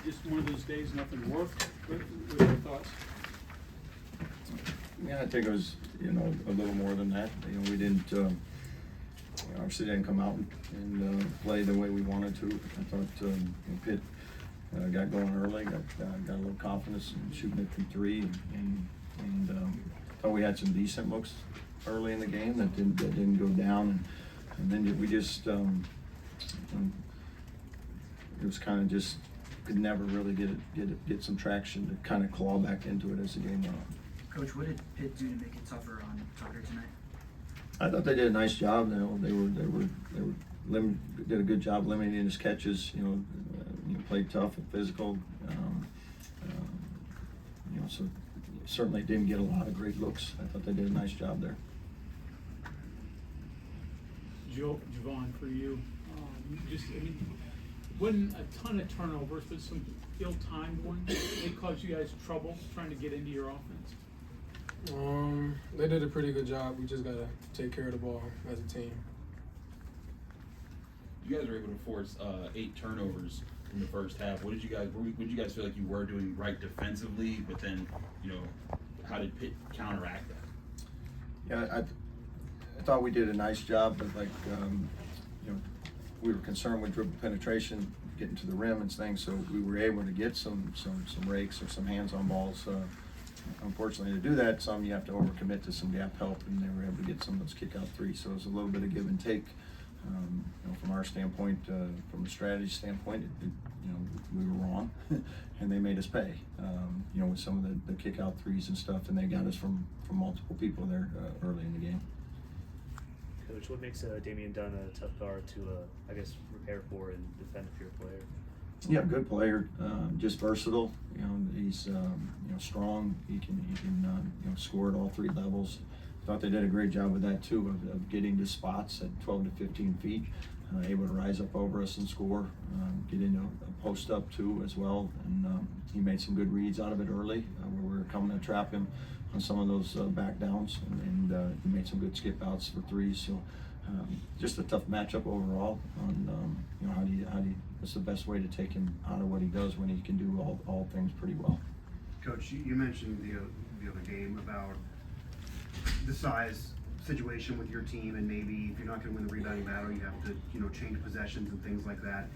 just one of those days, nothing worked? What are your thoughts? Yeah, I think it was, a little more than that. We didn't, obviously didn't come out and play the way we wanted to. I thought Pitt got going early, got a little confidence in shooting it from three, and thought we had some decent looks early in the game that didn't go down, and then we just it was kind of just could never really get some traction to kind of claw back into it as the game went on. Coach, what did Pitt do to make it tougher on Tucker tonight? I thought they did a nice job. They did a good job limiting his catches. Played tough and physical. So certainly didn't get a lot of great looks. I thought they did a nice job there. Javon, for you, wasn't a ton of turnovers, but some ill-timed ones. They caused you guys trouble trying to get into your offense. They did a pretty good job. We just gotta take care of the ball as a team. You guys were able to force 8 turnovers in the first half. What did you guys feel like you were doing right defensively? But then, how did Pitt counteract that? Yeah, I thought we did a nice job, but we were concerned with dribble penetration, getting to the rim and things, so we were able to get some rakes or some hands on balls. Unfortunately, to do that, you have to overcommit to some gap help, and they were able to get some of those kick-out threes. So it was a little bit of give and take. From our standpoint, from a strategy standpoint, we were wrong, and they made us pay. With some of the kick-out threes and stuff, and they got us from multiple people there early in the game. Coach, what makes Darian Dunn a tough guard to, prepare for and defend if you're a player? Yeah, good player, just versatile. He's strong. He can score at all 3 levels. Thought they did a great job with that too, of getting to spots at 12 to 15 feet, able to rise up over us and score, get into a post up too as well, and he made some good reads out of it early where we were coming to trap him on some of those back downs, and he made some good skip outs for threes. So just a tough matchup overall on what's the best way to take him out of what he does when he can do all things pretty well. Coach, you mentioned the other game about the size situation with your team, and maybe if you're not going to win the rebounding battle, you have to change possessions and things like that.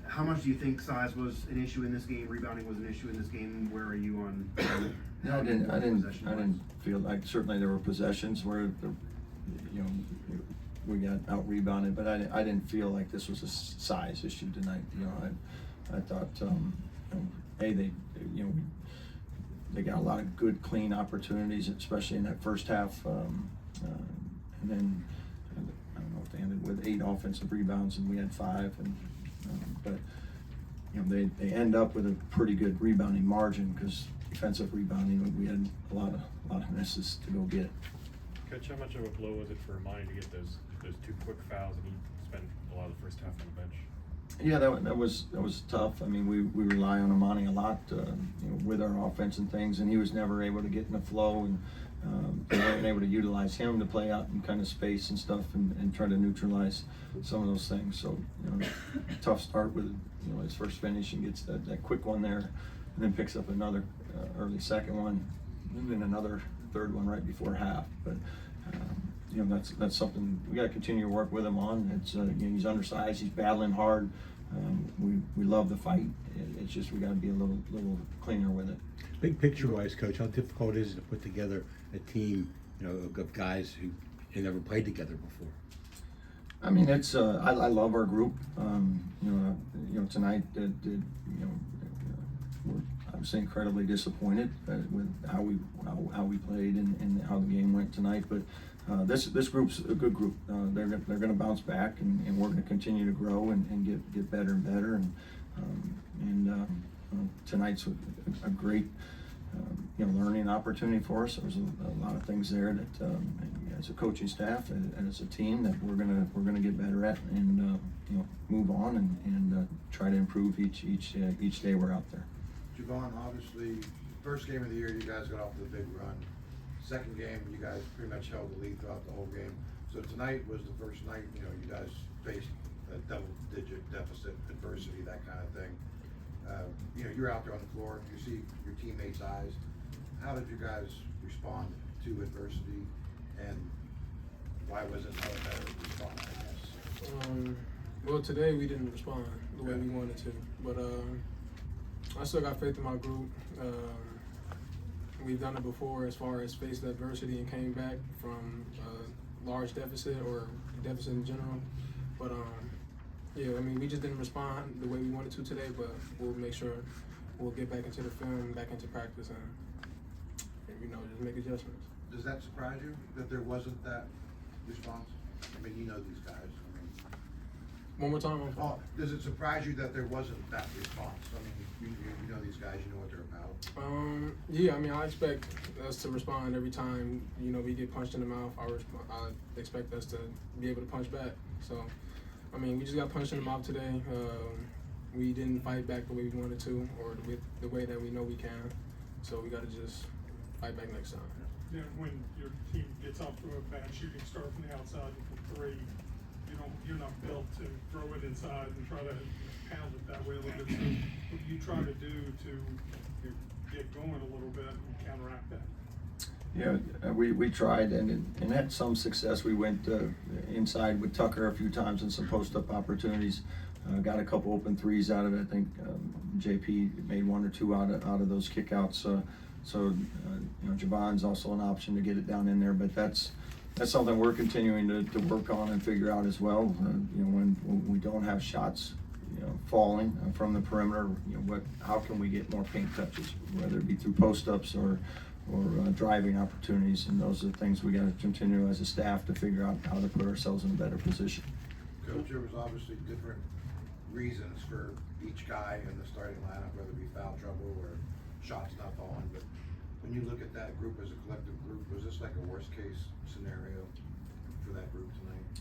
How much do you think size was an issue in this game? Rebounding was an issue in this game. Where are you on? No, I didn't feel like, certainly there were possessions where we got out rebounded, but I didn't feel like this was a size issue tonight. I thought they got a lot of good clean opportunities, especially in that first half, and then I don't know if they ended with 8 offensive rebounds and we had 5, but they end up with a pretty good rebounding margin, because defensive rebounding, we had a lot of misses to go get. Coach, how much of a blow was it for Monty to get those 2 quick fouls, and he spent a lot of the first half on the bench? Yeah, that was tough. I mean, we rely on Amani a lot, with our offense and things, and he was never able to get in the flow, and they weren't able to utilize him to play out in kind of space and stuff, and try to neutralize some of those things. So, tough start with his first finish, and gets that quick one there, and then picks up another early second one, and then another third one right before half. But that's something we got to continue to work with him on. It's he's undersized, he's battling hard. We love the fight. It's just we got to be a little cleaner with it. Big picture wise, Coach, how difficult is it to put together a team, of guys who never played together before? I mean, it's I love our group. Tonight we're obviously incredibly disappointed with how we played and how the game went tonight. But this group's a good group. They're going to bounce back, and we're going to continue to grow and get better and better. And tonight's a great learning opportunity for us. There's a lot of things there that as a coaching staff and as a team that we're gonna get better at, and move on and try to improve each day we're out there. Javon, obviously, first game of the year, you guys got off to the big run. Second game, you guys pretty much held the lead throughout the whole game. So tonight was the first night, you guys faced a double-digit deficit, adversity, that kind of thing. You you're out there on the floor, you see your teammates' eyes. How did you guys respond to adversity, and why was it not a better response, I guess? Well, today we didn't respond the way we wanted to, but I still got faith in my group. We've done it before as far as faced adversity and came back from a large deficit or deficit in general. But yeah, I mean, we just didn't respond the way we wanted to today, but we'll make sure we'll get back into the film, back into practice, and just make adjustments. Does that surprise you, that there wasn't that response? I mean, you know these guys, I mean. One more time. Does it surprise you that there wasn't that response? I mean, you know these guys, you know what they're about. Yeah, I mean, I expect us to respond every time, we get punched in the mouth. I expect us to be able to punch back. So, I mean, we just got punched in the mouth today. We didn't fight back the way we wanted to, or with the way that we know we can. So we got to just fight back next time. Yeah, when your team gets off to a bad shooting start from the outside and from three, you're not built to throw it inside and try to pound it that way a little bit. So what do you try to do to get going a little bit and counteract that? Yeah, we tried and had some success. We went inside with Tucker a few times in some post-up opportunities. Got a couple open threes out of it. I think JP made one or two out of those kickouts. So Javon's also an option to get it down in there, but that's something we're continuing to work on and figure out as well. When we don't have shots, falling from the perimeter, how can we get more paint touches, whether it be through post-ups or driving opportunities, and those are the things we got to continue as a staff to figure out how to put ourselves in a better position. Coach, there was obviously different reasons for each guy in the starting lineup, whether it be foul trouble or shots not falling, but when you look at that group as a collective group, was this like a worst case scenario for that group tonight?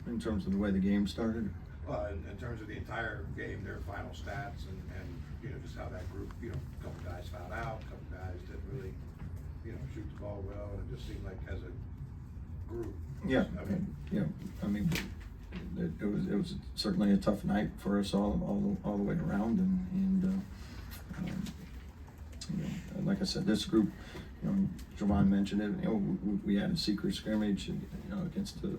In terms of the way the game started? In terms of the entire game, their final stats and just how that group, a couple guys fouled out, a couple guys didn't really, shoot the ball well, and it just seemed like as a group. Yeah, I mean, it was certainly a tough night for us all the way around, and like I said, this group, Javon mentioned it. We had a secret scrimmage, against the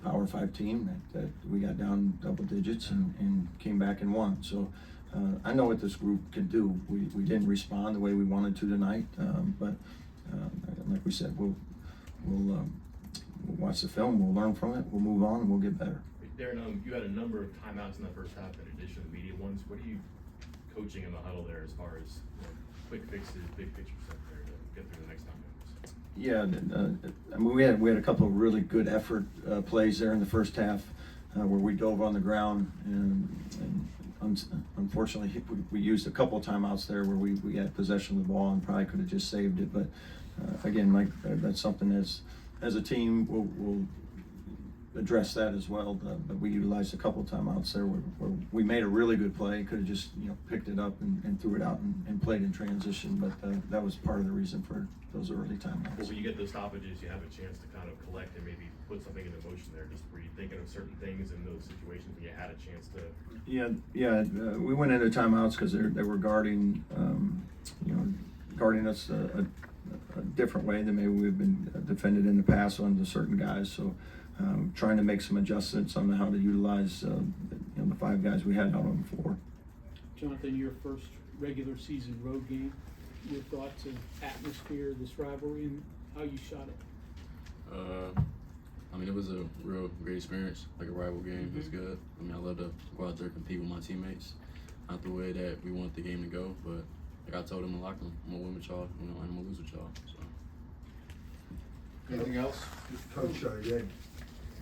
Power 5 team that we got down double digits and came back and won. So I know what this group can do. We didn't respond the way we wanted to tonight, but like we said, we'll watch the film, we'll learn from it, we'll move on, and we'll get better. Darren, you had a number of timeouts in that first half in addition to the media ones. What are you coaching in the huddle there as far as quick fixes, big picture stuff there to get through the next time? Yeah, I mean, we had a couple of really good effort plays there in the first half where we dove on the ground, and unfortunately we used a couple of timeouts there where we had possession of the ball and probably could have just saved it. But again, that's something as a team we'll address that as well. But we utilized a couple of timeouts there where we made a really good play, could have just picked it up and threw it out and played in transition. But that was part of the reason for those early timeouts. Well, when you get those stoppages, you have a chance to kind of collect and maybe put something into motion there. Just were you thinking of certain things in those situations when you had a chance to? Yeah. We went into timeouts because they were guarding us a different way than maybe we've been defended in the past on the certain guys. So. Trying to make some adjustments on how to utilize the 5 guys we had out on the floor. Jonathan, your first regular season road game, your thoughts of atmosphere, this rivalry, and how you shot it? I mean, it was a real great experience, like a rival game. It was good. I mean, I love to go out there and compete with my teammates. Not the way that we want the game to go, but like I told them in the locker room, I'm gonna win with y'all, and I'm gonna lose with y'all. So. Anything else? Coach, you had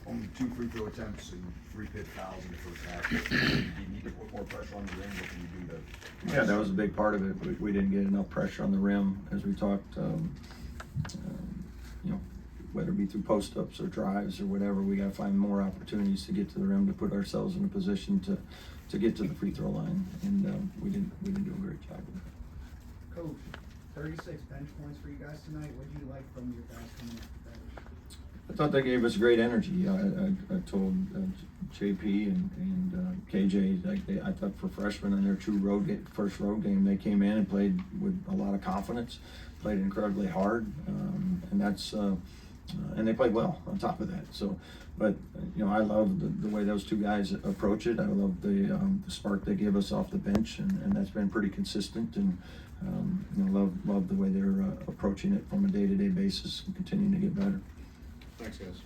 only 2 free throw attempts and 3 Pitt fouls in the first half. Do you need to put more pressure on the rim? What can you do to? Yeah, that was a big part of it. We didn't get enough pressure on the rim, as we talked. Whether it be through post-ups or drives or whatever, we got to find more opportunities to get to the rim to put ourselves in a position to get to the free throw line, and we didn't do a great job of that. Coach, 36 bench points for you guys tonight. What do you like from your guys coming off the bench? I thought they gave us great energy. I told JP and KJ, I thought for freshmen in their first road game, they came in and played with a lot of confidence, played incredibly hard, and that's and they played well on top of that. So, but I love the way those two guys approach it. I love the spark they give us off the bench, and that's been pretty consistent. And love the way they're approaching it from a day-to-day basis and continuing to get better. Thanks, guys.